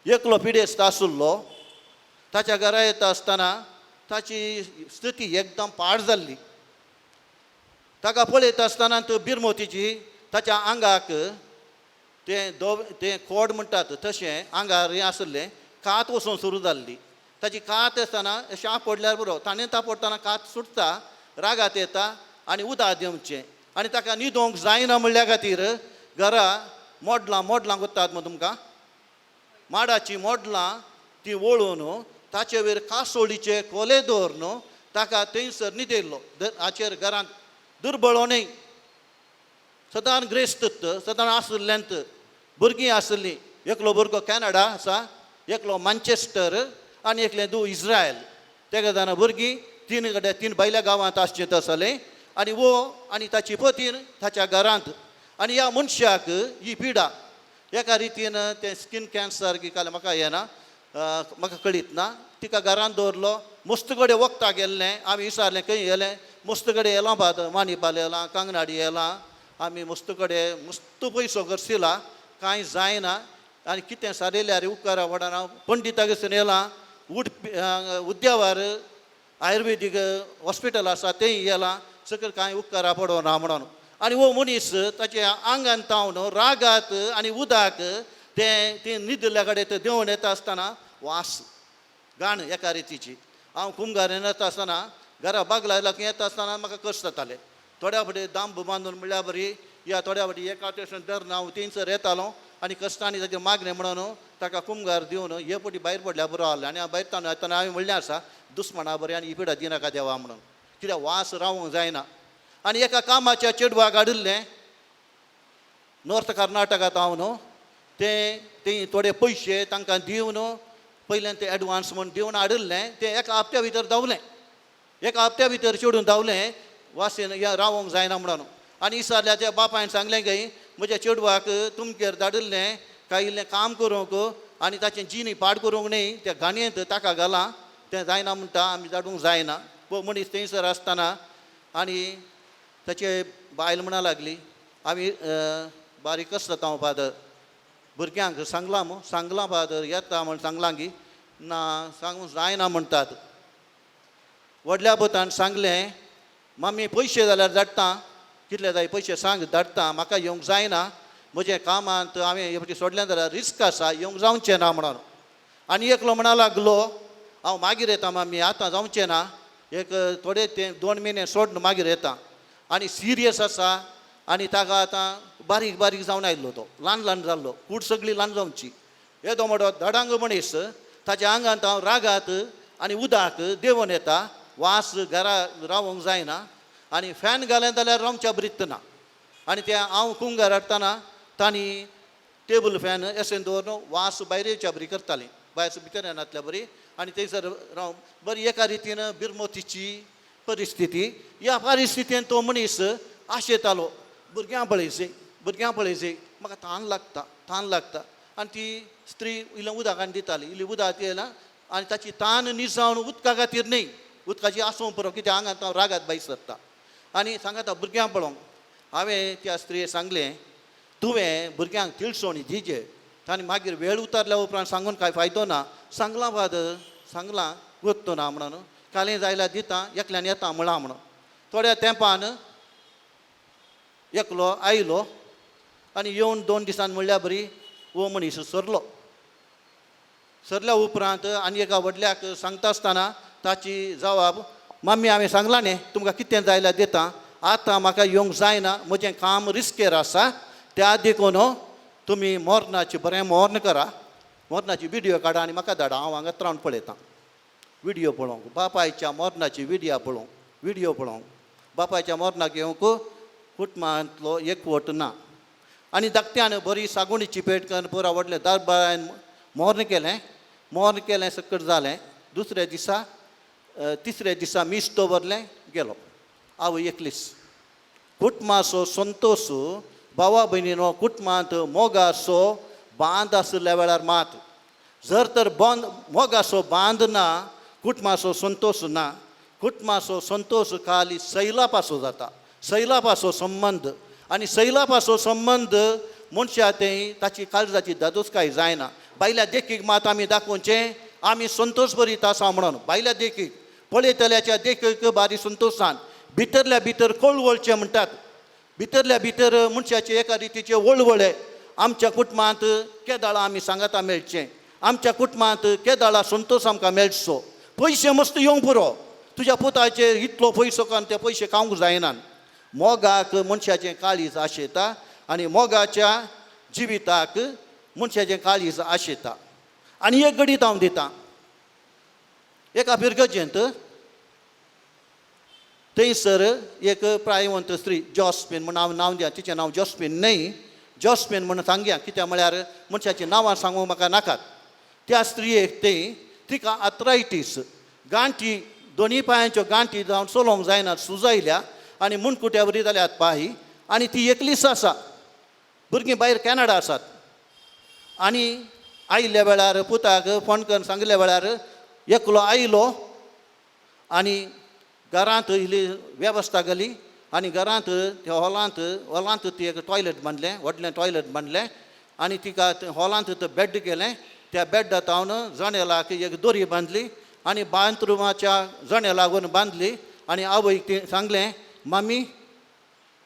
Speaker 1: एकलो पिडेस्त आसुल्लो. ताच्या घरा येता आसतना ताची स्थिती एकदम पाड जाल्ली. ताका पळयता आसतना बिरमोतीची ताच्या आंगाक तें कोड म्हणटात तशें आंगार हें आसलें, कात वचून सुरू जाल्ली. ताची कात आसतना शाप पडल्यार बरो, ताणें तापडटाना कात सुटता, रागात येता आनी उदक दिवचें. आनी ताका न्हिदोंक जायना म्हणल्या खातीर घरा मोडलां कोत्तात मग तुमकां, माडाची मोडलां ती वळून ताचे वयर कासोळीचे कोले दवरून ताका थंयसर न्हिदयल्लो. हाचेर घरांत दुर्बळो न्हय, सदां ग्रेस्त सदां आसलेंत भुरगीं आसलीं. एकलो भुरगो कॅनडा आसा, एकलो मॅन्चेस्टर आनी एकले इस्रायल. तेगा जाणां भुरगीं तीन भायल्या गांवांत आसचें तसलें. आनी वो आनी ताची पतीन ताच्या घरांत. आनी ह्या मनशाक ही पिडा एका रितीन तें स्कीन कॅन्सर जालें, म्हाका येना, म्हाका कळीत ना. तिका घरांत दवरलो. मस्त कडेन वखदाक गेल्लें. आमी विचारलें खंय गेलें, मस्त कडेन येलां बाद मानिपाल येलां, कांगनाडी येलां. आमी मस्त कडेन मस्त पयसो करशिला, कांय जायना. आनी कितें सारयल्यार उपकारा वडना पंडिता कडसून येलां. उद्यावार आयुर्वेदीक हॉस्पिटल आसा थंय गेलां, सकयल कांय उपकारा पडोना म्हणून. आनी वो मनीस ताच्या आंगान तावन रागात आनी उदाक तें न्हिदल्या कडेन तें देंवन येता आसतना वास घाण एका रितीची. हांव कुमगारेन येता आसतना घरा बागला येता येता आसतना म्हाका कश्ट जातालें. थोड्या फावटी दांब बांदून म्हणल्यार बरी, या थोड्या फावटी एका स्टेशन धरून हांव थंयसर येतालो आनी कश्टांनी ताचें मागणें म्हणून ताका कुमगार दिवन हे फावटी भायर पडल्यार बरो आहलो. आनी हांव भायर येतना हांवें म्हणलें आसा दुस्मणां बरें आनी ही पिडा दिनाका देवा म्हणून, कित्याक वास रावूंक जायना. आनी एका कामाच्या चेडवाक हाडिल्लें नॉर्थ कर्नाटकांत हांव न्हू, तें थोडे पयशे तांकां दिवन पयल्यान तें एडवान्स म्हूण दिवन हाडिल्लें. तें एका हप्त्या भितर धांवलें, एका हप्त्या भितर चेडून धांवलें वासेन रावोंक जायना म्हणून. आनी विचारल्या त्या बापायन सांगलें खंय म्हज्या चेडवाक तुमगेर धाडिल्लें काय इल्लें काम करूंक आनी ताचें जिणी पाड करूंक न्हय, त्या घाणयेंत ताका घालां, तें जायना म्हणटा, आमी धाडूंक जायना. पळय मनीस थंयसर आसतना. आनी ताचे बायल म्हणा लागली आमी बारीक आसता हांव फादर भुरग्यांक सांगलां फादर येता म्हण सांगलां की ना सांगूंक जायना म्हणटात. व्हडल्या पुतान सांगलें मम्मी पयशे जाल्यार धाडटा, कितले जाय पयशे सांग धाडटा, म्हाका येवंक जायना, म्हजें कामांत हांवें हे फावटी सोडलें जाल्यार रिस्क आसा, येवंक जावचें ना म्हणून. आनी एकलो म्हणा लागलो हांव मागीर येता मम्मी, आतां जावचें ना, एक थोडे ते 2 म्हयने सोड मागीर येता. आनी सिरियस आसा आनी ताका आतां बारीक बारीक जावन आयिल्लो, तो ल्हान जाल्लो, कूड सगळी ल्हान जावची. येदो मोठो धडांग मनीस ताच्या आंगांत हांव रागात आनी उदाक देंवन येता, वास घरा रावोंक जायना. आनी फॅन घालें जाल्यार रावच्या बरीत ना. आनी तें हांव कुंगार हाडटाना तांणी टेबल फॅन एसेन दवरून वास भायर येवच्या बरी करतालीं, भायर भितर येनातल्या बरी. आनी थंयसर रावन बरी एका रितीन बिरमोतीची परिस्थिती. ह्या परिस्थितीन तो मनीस आशेतालो भुरग्यां पळयचे म्हाका तान लागता. आनी ती स्त्री इल्लें उदकान दिताली, इल्ली उदक येयलां आनी ताची तान निजावन उदका खातीर न्हय, उदकाची आसूं पुरो, कित्याक आंगांत हांव रागात भायर सरता. आनी सांगाता भुरग्यां पळोवंक. हांवें त्या स्त्रीयेक सांगलें तुवें भुरग्यांक तिळसोणी दिजे, तांणी मागीर वेळ उतारल्या उपरांत सांगून कांय फायदो ना. सांगलां फादर, सांगलां गोत्तो ना म्हणून, कालें जायल्यार दिता, एकल्यान येता म्हणा म्हणून. थोड्या तेंपान एकलो आयलो आनी येवन 2 दिसान म्हणल्यार बरी वो मनीस सरल्या उपरांत आनी एका व्हडल्याक सांगता आसतना ताची जबाब मम्मी हांवें सांगलां न्ही तुमकां कितें जायल्यार दिता, आतां म्हाका येवंक जायना, म्हजें काम रिस्केर आसा, त्या देखून तुमी मोर्नाची बरें मोर्न करा, मोर्नाची विडियो काडा आनी म्हाका धाडा, हांव हांगा रावन पळयतां. विडियो पळोवंक, बापायच्या मोर्नाची विडियो पळोवंक, बापायच्या मोर्नाक येवंक कुटुंबांतलो एकवट ना. आनी धाकट्यान बरी सागोणीची पेट करून पुरो आवडलें दरबारान मोर्न केलें सकट जालें. दुसऱ्या दिसा तिसऱ्या दिसा मीस दवरलें गेलो. आवय एकलीस. कुटुंबाचो संतोश भावा भयणीनो कुटुंबांत मोगाचो बांद आसल्या वेळार मात. जर तर मोगाचो बांद ना कुटुंबाचो संतोश ना. कुटुंबाचो संतोश खाली सैलापाचो जाता. सैलापाचो संबंद आनी सैलापाचो संबंद मनशा तें ताची काळजाची दादोसकाय जायना. बायल्या देखीक मात आमी दाखोवचें आमी संतोश भरीत आसा म्हणून. बायल्या देखीक पळयतल्याच्या देखीक बारी संतोशान भितरल्या भितर कळवळचें म्हणटात. भितरल्या भितर मनशाचे एका रितीचे वळवळे. आमच्या कुटुंबांत केदाळा आमी सांगाता मेळचें. आमच्या कुटुंबांत केदाळा संतोश आमकां मेळचो. पयशे मस्त येवंक पुरो. तुज्या पुताचेर इतलो पयसो कान ते पयशे खावंक जायनात. मोगाक मनशाचें काळीज आशेता आनी मोगाच्या जिविताक मनशाचें काळीज आशेता. आनी एक गडीत हांव दितां. एका पिरगजेंत थंयसर एक प्रायवंत स्त्री जॉस्पिन म्हूण हांव नांव दिया. तिचें नांव जॉस्पिन न्हय, जॉस्पिन म्हूण सांगया. कित्याक म्हळ्यार मनशाचीं नांवां सांगूंक म्हाका नाकात. त्या स्त्रियेक तिका आर्थरायटीस गांठी दोनी पांयांच्यो गांठी जावन चलोवंक जायना, सुजायल्या आनी मुणकुट्या बरी जाल्यात पांय. आनी ती एकलीच आसा. भुरगीं भायर कॅनडा आसात. आनी आयिल्ल्या वेळार पुताक फोन करून सांगिल्ल्या वेळार एकलो आयलो आनी घरांत इल्ली वेवस्था केली. आनी घरांत त्या हॉलांत ती एक टॉयलेट बांदलें, व्हडलें टॉयलेट बांदलें. आनी तिका हॉलांत बेड केलें. त्या बेड्डांत हांव जणेलाक एक दोरी बांदली आनी बाथरुमाच्या जणेलाक लागून बांदली. आनी आवयक ती सांगलें, मामी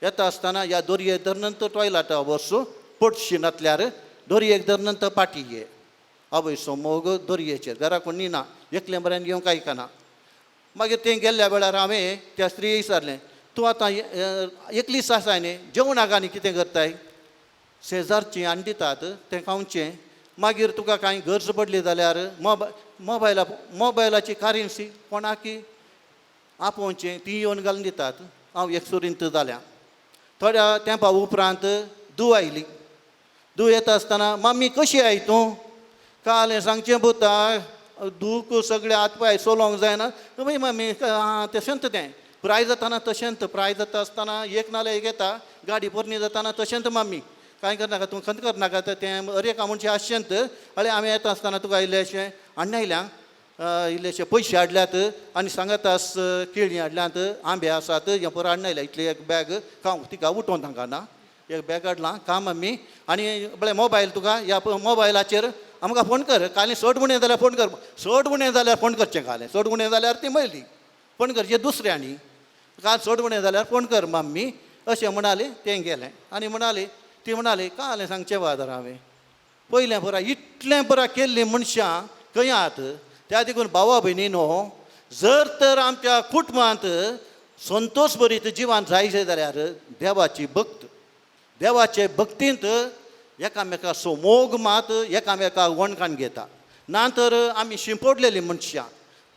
Speaker 1: येता आसतना ह्या दोरयेक धरनंत टॉयलेटा वचूं, पडशी नातल्यार दोरयेक धरनंत पाटी घे. आवय मोग दोरयेचेर घरा कोणी ना, एकलें बरें येवंक आयकना. मागीर तें गेल्ल्या वेळार हांवें त्या स्त्रीयेक विचारलें, तूं आतां एकलीच आसाय न्ही, जेवणाक आनी कितें करताय? शेजारचीं आनी दितात तें खावचें. मागीर तुका कांय गरज पडली जाल्यार मोबायलाची कारिन्सी कोणाकी आपोवचें, ती येवन घालून दितात. हांव एक सुरींत जाल्या. थोड्या तेंपा उपरांत धूव आयली. धूव येता आसतना, मामी कशी आय तूं? काल सांगचें पुता धूक सगळे हात पांय चलोवंक जायना. मामी तशेंत तें प्राय जाताना तशेंत प्राय जाता आसतना एक नाल्यार एक येता, गाडी पोरणी जाताना तशेंत मामी कांय करनाका, तूं खंत करनाका. तें अरेका म्हणचें आसचेंत. हळे हांवें येता आसतना तुका इल्लेशें आयल्यांक इल्लेशे पयशे हाडल्यात आनी सांगात आस केळीं हाडल्यात, आंबे आसात, हें पळय हाडनायल्या इतली एक बॅग खावंक. तिका उठोवन तांकां एक बॅग हाडलां, खा मम्मी. आनी बळे मोबायल तुका ह्या मोबायलाचेर आमकां फोन कर. काली 60 गुणे जाल्यार फोन कर. 60 गुणे जाल्यार फोन करचें. कालें 60 गुणे जाल्यार ती मेळ्ळी. फोन करचें दुसऱ्यांनी. काल 60 गुणे जाल्यार फोन कर मम्मी अशें म्हणाली. तें गेलें आनी ती म्हणाली कालें सांगचें वादर हांवें पयलें पुरा इतलें पुरा केल्लीं मनशां खंय आहात? त्या देखून भावा भयणीनो, जर तर आमच्या कुटुंबांत संतोश भरीत जिवान जायचें जाल्यार देवाचे भक्तींत एकामेकाचो मोग मात एकामेकाक वणकान घेता. ना तर आमी शिंपडलेलीं मनशां,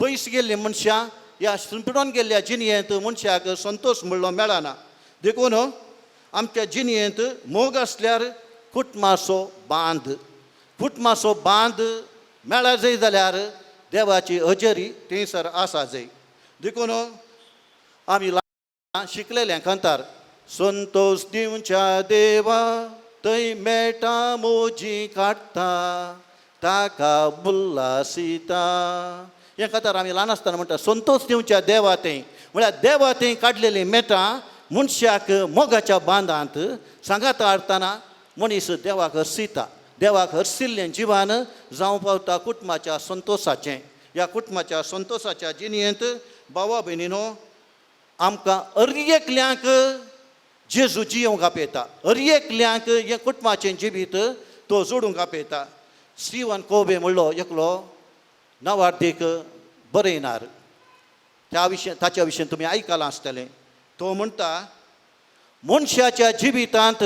Speaker 1: पयस गेल्लीं मनशां, ह्या शिंपडोन गेल्ल्या जिणयेंत मनशाक संतोश म्हणलो मेळना. देखून आमच्या जिणयेंत मोग आसल्यार कुटुंबाचो बांद मेळा जाय जाल्यार देवाची हजेरी थंयसर आसा जाय. देखून आमी शिकलेल्या कांतार संतोष दिवच्या देवा थंय मेळटा मोजी काडटा ताका उल्हासिता. हें कांतार आमी ल्हान आसतना म्हणटा. संतोष दिवच्या देवा थंय म्हळ्यार देवा थंय काडलेलीं मेटां मनशाक मोगाच्या बांदांत सांगात हाडटाना मनीस देवाक हरसिता. देवाक हरसिल्लें जिवान जावं पावता कुटुंबाच्या संतोशाचें. ह्या कुटुंबाच्या संतोशाच्या जिणयेंत भावा भयणीनो, आमकां हर एकल्यांक जेजू जियोवंक आपयता. हर एकल्यांक हें कुटुंबाचें जिवीत तो जोडूंक आपयता. स्टीवन कोबे म्हणलो एकलो नवार्थीक बरयणार, ताच्या विशयी तुमी आयकलां आसतलें. तो म्हणटा, मनशाच्या जिवितांत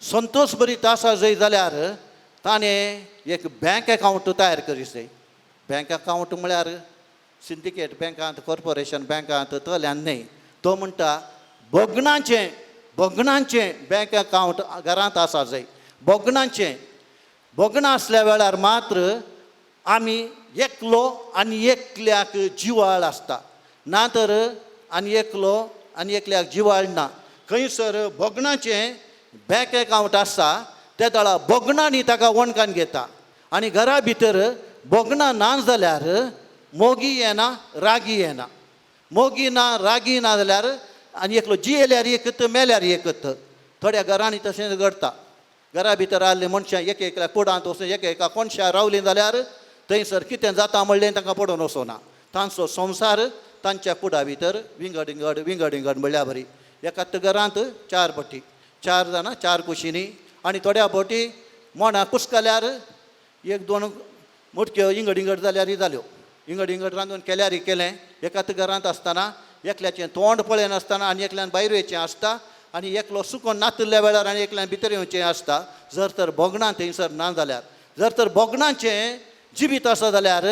Speaker 1: संतोश भरीत आसा जाय जाल्यार ताणें एक बँक अकावंट तयार करीत जाय. बँक अकावंट म्हळ्यार सिंडिकेट बँकांत, कॉर्पोरेशन बँकांत तल्यान न्हय. तो म्हणटा भोगणांचें बँक अकावंट घरांत आसा जाय. भोगणां असल्या वेळार मात्र आमी एकलो आनी एकल्याक जिवाळ आसता, ना तर आनी एकलो आनी एकल्याक जिवाळ ना. खंयसर भोगणाचें बँक अकावंट आसा त्या दळा भोगणांनी ताका वणकान घेता. आनी घरा भितर भोगणां ना जाल्यार मोगी येना, रागी येना. मोगी ना, रागी ना जाल्यार आनी एकलो जियेल्यार एकत, मेल्यार एकत. थोड्या घरांनी तशें घडटा. घरा भितर आसले मनशां एक एकल्या कुडांत वचून एक एका कोणशां रावलीं जाल्यार थंयसर कितें जाता म्हणलें तांकां पडोवन वचोना. तांचो संवसार तांच्या कुडा भितर विंगड विंगड म्हणल्यार बरी. एकाच घरांत 4 पटी, 4 जाणां 4 कुशीनी, आनी थोड्या फावटी मोणां कुसकल्यार 1-2 मुटक्यो इंगड जाल्यार जाल्यो. इंगड रांदून केल्यारय केलें. एकाच घरांत आसतना एकल्याचें तोंड पळय नासतना आनी एकल्यान भायर येवचें आसता, आनी एकलो सुकोन नातल्या वेळार आनी एकल्यान भितर येवचें आसता. जर तर भोगणां थंयसर ना जाल्यार, जर तर भोगणाचें जिवीत आसा जाल्यार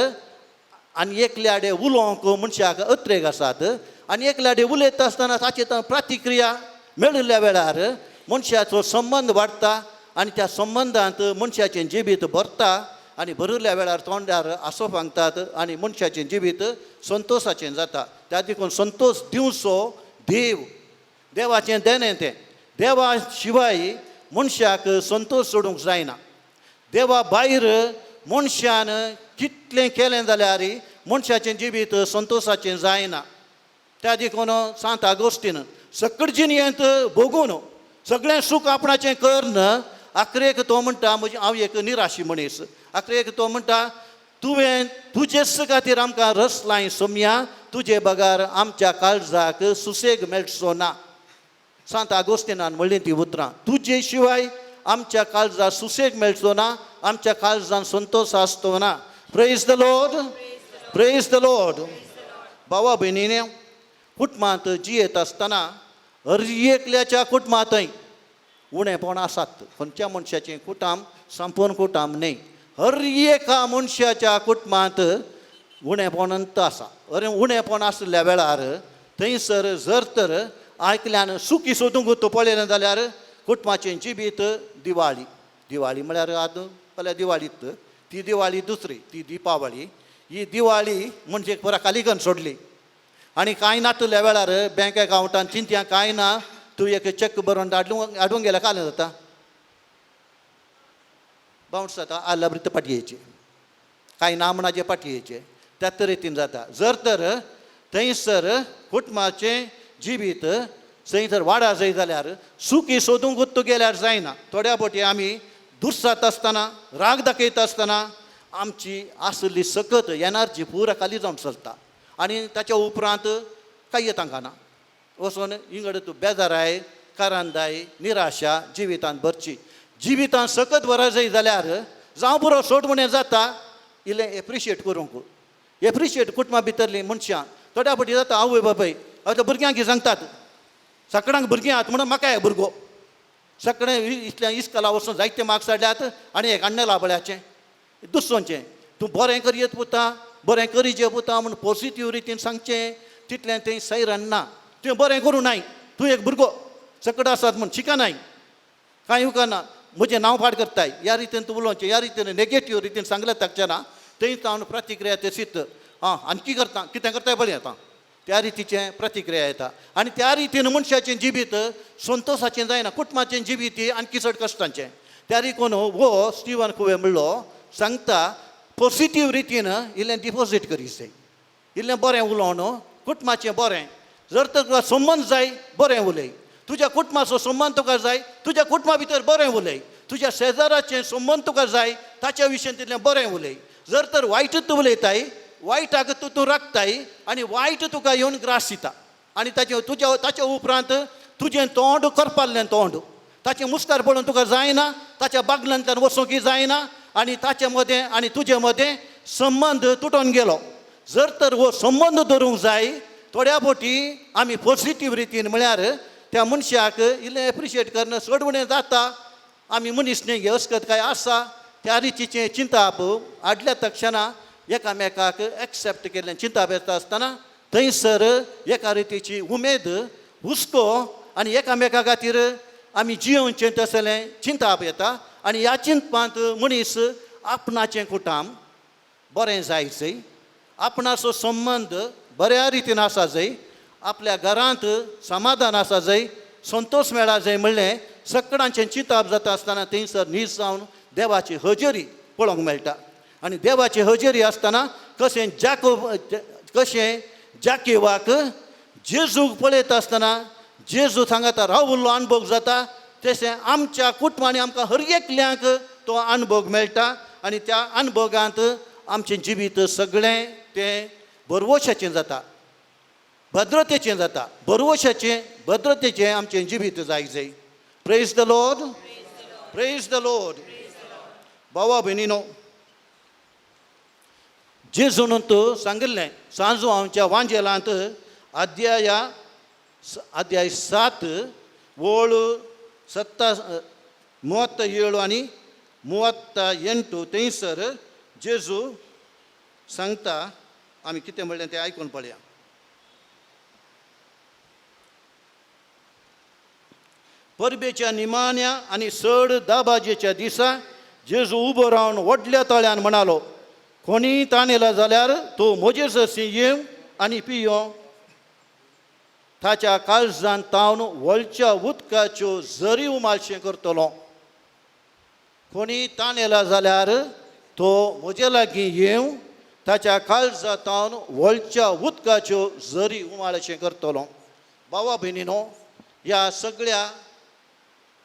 Speaker 1: आनी एकल्याडे उलोवंक मनशाक अत्रेक आसात, आनी एकल्याडे उलयता आसतना ताची प्रतिक्रिया मेळिल्ल्या वेळार मनशाचो संबंद वाडटा, आनी त्या संबंदांत मनशाचें जिवीत भरता, आनी भरिल्ल्या वेळार तोंडार आसो सांगतात, आनी मनशाचें जिवीत संतोशाचें जाता. त्या देखून संतोश दिवचो देवाचें देणें तें. देवा शिवाय मनशाक संतोश सोडूंक जायना. देवा भायर मनशान कितलें केलें जाल्यार मनशाचें जिवीत संतोशाचें जायना. त्या देखून सांत आगोस्तीन सकट जिणेंत भोगून सगळें सूख आपणाचें करन आखरेक तो म्हणटा हांव एक निराशी मनीस. आखरेक तो म्हणटा तुवें तुजेच खातीर आमकां रस लाय सोम्या, तुजे बगार आमच्या काळजाक सुसेग मेळचो ना. सांत आगोस्तिनान म्हणलीं तीं उतरां. तुजे शिवाय आमच्या काळजाक सुसेग मेळचो ना, आमच्या काळजान संतोश आसतो ना. Praise the Lord, praise the Lord. भावा भयणीने, कुटुंबांत जियेत आसतना हर एकल्याच्या कुटुंबांतय उणेपण आसात. खंयच्या मनशाचें कुटुंब संपूर्ण कुटुंब न्ही. हर एका मनशाच्या कुटुंबांत उणेपणंत आसा. उणेपण आसल्या वेळार थंयसर जर तर आयकल्यान सुखी सोदूंक तो पळयलें जाल्यार कुटुंबाचें जिवीत दिवाळी म्हळ्यार आतां फाल्यां दिवाळीत, ती दिवाळी दुसरी, ती दिपावळी. ही दिवाळी म्हणजे पुरा कालिगन सोडली. आनी कांय नातल्या वेळार बँक अकावंटान चिंत्या कांय ना, तूं एक चॅक बरोवन हाडूंक गेल्यार काल जाता, बाउंस जाता, आल्या बरी पाटयेचे, कांय ना म्हणाचे पाटयेचे. त्याच रितीन जाता. जर तर थंयसर कुटुंबाचें जिवीत थंयसर वाडा जाय जाल्यार सुखी सोदूंक तूं गेल्यार जायना. थोड्या फावटी आमी दुर्सात आसतना, राग दाखयता आसतना आमची आसली सकत एनर्जी पुरा खाली जावन चलता, आनी ताच्या उपरांत कांय तांकां वचून इंगड तूं बेजाराय, कारांदाय, निराशा जिवितांत भरची. जिवितांत सकत वरा जाय जाल्यार जावं पुरो सोड म्हणें जाता, इल्लें एप्रिशिएट करूंक. एप्रिशिएट कुटुंबा भितरलीं मनशां थोड्या फावटी जाता आवय बापाय आतां भुरग्यांक सांगतात, सकाळांक भुरगीं आहात म्हणून म्हाका हे भुरगो सकाळें इतल्या इस्कला वचून जायते मार्क्स हाडल्यात आनी एक हाडलें लाबळ्याचें दुसरोचें. तूं बरें करयत पुता, बरें करीचें पुता म्हूण पॉजिटीव रितीन सांगचें, तितलें तें सैरन ना. तुवें बरें करूं नाय, तूं एक भुरगो सकट आसात म्हूण शिकनाय, कांय उपकारना, म्हजें नांव फाट करताय ह्या रितीन तूं उलोवचें. ह्या रितीन नेगेटीव रितीन सांगलें ताकचें ना. थंय जावन प्रतिक्रिया ते सिद्ध आनी करता, कितें करताय बरें येता, त्या रितीचें प्रतिक्रिया येता. आनी त्या रितीन मनशाचें जिवीत संतोशाचें जायना, कुटुंबाचें जिवीत आनी चड कश्टांचें. त्या देखून हो स्टीवन कुवे म्हणलो सांगता पॉजिटीव रितीन इल्लें डिपॉजीट करीत जाय, इल्लें बरें उलोवन कुटुंबाचें बरें. जर तर तुका संबंद जाय बरें उलय, तुज्या कुटुंबाचो संबंद तुका जाय तुज्या कुटुंबा भितर बरें उलय, तुज्या शेजाराचें संबंद तुका जाय ताच्या विशयी तितलें बरें उलय. जर तर वायटूच उलयताय, वायटाक तूं राखताय आनी वायट तुका येवन ग्रास दिता, आनी ताच्या उपरांत तुजें तोंड करपाल्लें तोंड, ताचें मुस्कार पळोवन तुका जायना, ताच्या बागलांतल्यान वचूंकय जायना, आनी ताचे मदें आनी तुजे मदें संबंद तुटोन गेलो. जर तर हो संबंद धरूंक जाय थोड्या फावटी आमी पॉजिटीव रितीन म्हळ्यार त्या मनशाक इल्लें एप्रिशिएट करणं सोडवणें जाता. आमी मनीस न्ही गे अस्कत काय आसा त्या रितीचें चिंताप आदल्या तक्षणा एकामेकाक एक्सेप्ट केल्लें चिंताप येता आसतना थंयसर एका रितीची उमेद हुस्को आनी एकामेका खातीर आमी जियोवचें तसलें चिंताप येता आनी ह्या चिंतपांत मनीस आपणाचें कुटुंब बरें जाय जाय, आपणाचो संबंद बऱ्या रितीन आसा जाय, आपल्या घरांत समाधान आसा जाय, संतोष मेळा जाय म्हणलें सगळ्यांचें चिंतप जाता आसतना थंयसर न्हीद जावन देवाची हजेरी पळोवंक मेळटा. आनी देवाची हजेरी आसतना कशें जाकेवाक जेजूक पळयता आसतना जेजू हांगा रावल्लो अणभव जाता, तशें आमच्या कुटुंबांनी आमकां हर एकल्यांक तो अणभव मेळटा आनी त्या अणभवांत आमचें जिवीत सगळें तें बरवशाचें जाता, भद्रतेचें जाता, भद्रतेचें आमचें जिवीत जाय जाय. Praise the Lord, praise the Lord. भावा भयणीनो, जेजून सांगिल्लें सांजू आमच्या वांजेलांत अध्याय 7 ओळ 37 आनी 38 थंयसर जेजू सांगता. आमी कितें म्हणलें तें आयकून पळया. परबेच्या निमाण्या आनी चड दाबाजेच्या दिसा जेजू उबो रावन व्हडल्या तळ्यान म्हणालो, कोणी ताणेला जाल्यार तो म्हजे जशी येव आनी पियो. ताच्या काळजांत तावन व्हडच्या उदकाच्यो झरी उमाळशें करतलो. कोणी ताणेला जाल्यार तो म्हजे लागीं येव, ताच्या काळजांत तावन व्हडच्या उदकाच्यो झरी उमाळशें करतलो. भावा भयणीनो, ह्या सगळ्या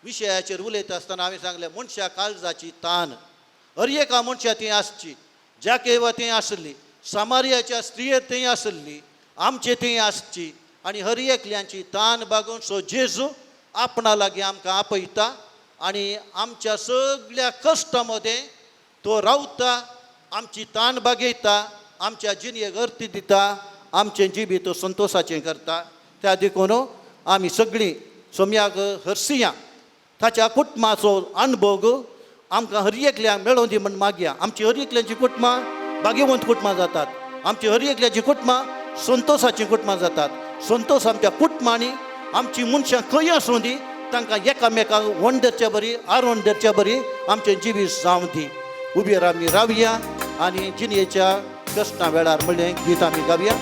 Speaker 1: विशयाचेर उलयता आसतना हांवें सांगलें मनशा काळजाची तान हर एका मनशा ती आसची. जाकेवा थंय आसली, सामारियाच्या स्त्रियेर थंय आसली, आमचे थंय आसची आनी हर एकल्यांची तान बागून सो जेजू आपणा लागीं आमकां आपयता आनी आमच्या सगळ्या कश्टा मदें तो रावता, आमची तान बागयता, आमच्या जिणेक अर्थ दिता, आमचें जिवीत संतोशाचें करता. त्या देखून आमी सगळीं सोम्याक हरसिया ताच्या कुटुंबाचो अणभव आमकां हर एकल्यांक मेळोवन दी म्हण मागया. आमची हर एकल्यांची कुटुंबां भाग्यवंत कुटुंबां जातात, आमची हर एकल्याची कुटुंबां संतोशाचीं कुटुंबां जातात. संतोश आमच्या कुटुंबांनी आमची मनशां खंय आसूं दी तांकां एकामेकाक वंडरच्या बरी आरोंडरच्या बरी आमचें जिवीत जावं दी. उबेर आमी रावया आनी जिणेच्या कश्टा वेळार म्हणलें गीत आमी गावया.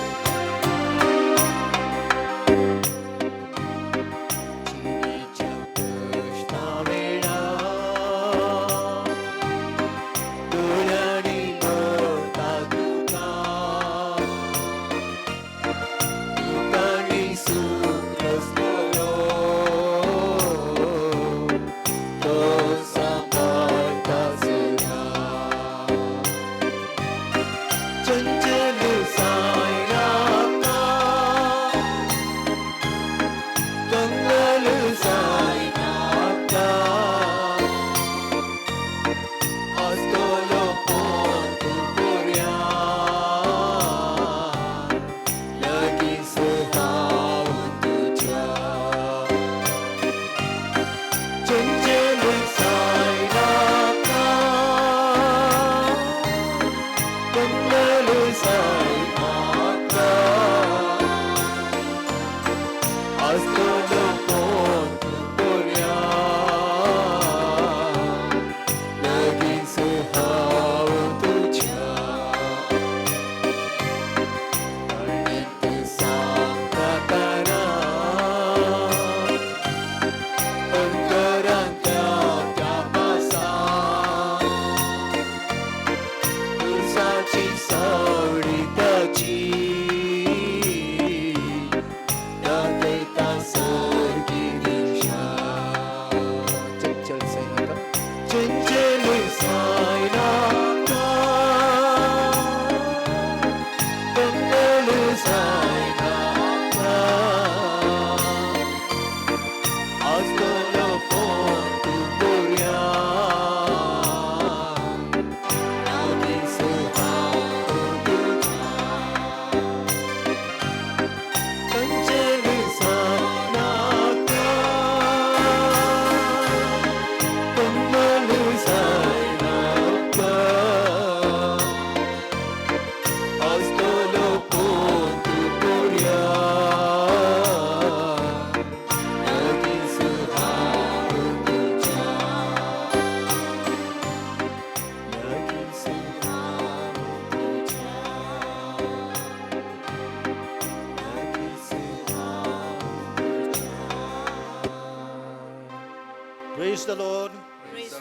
Speaker 1: Praise the Lord.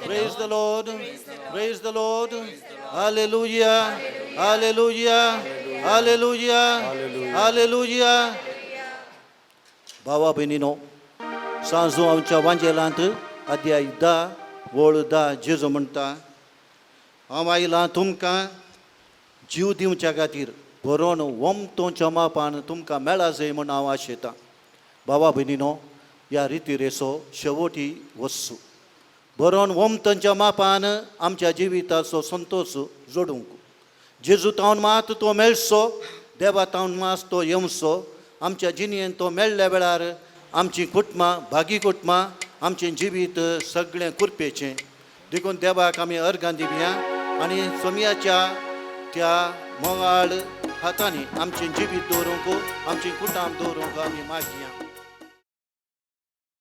Speaker 1: Praise the Lord. Praise the Lord. Hallelujah. Hallelujah. Hallelujah. Hallelujah. भावा बहिणीनो, सांजो आमच्या वांजेलांत अध्याय 10 वळ 10 जेजू म्हणटा, हांव आयलां तुमकां जीव दिवच्या खातीर, बरोवन वमतोच्या मापान तुमकां मेळा जाय म्हूण हांव आशेतां. भावा भयणीनो, ह्या रितीरेचो शेवटी वस्तू बरोवन वमतांच्या मापान आमच्या जिविताचो संतोष जोडूंक. जेजू तावन मात तो मेळचो, देवा तावन मात तो येवचो. आमच्या जिणेन तो मेळ्ळ्या वेळार आमची कुटुंबां, भागी कुटुंबां, आमचें जिवीत सगळें कुरपेचें. देखून देवाक आमी अर्गां दिवया आनी सोमयाच्या त्या मोगाळ हातांनी आमचें जिवीत दवरूंक, आमचें कुटुंब दवरूंक आमी मागया.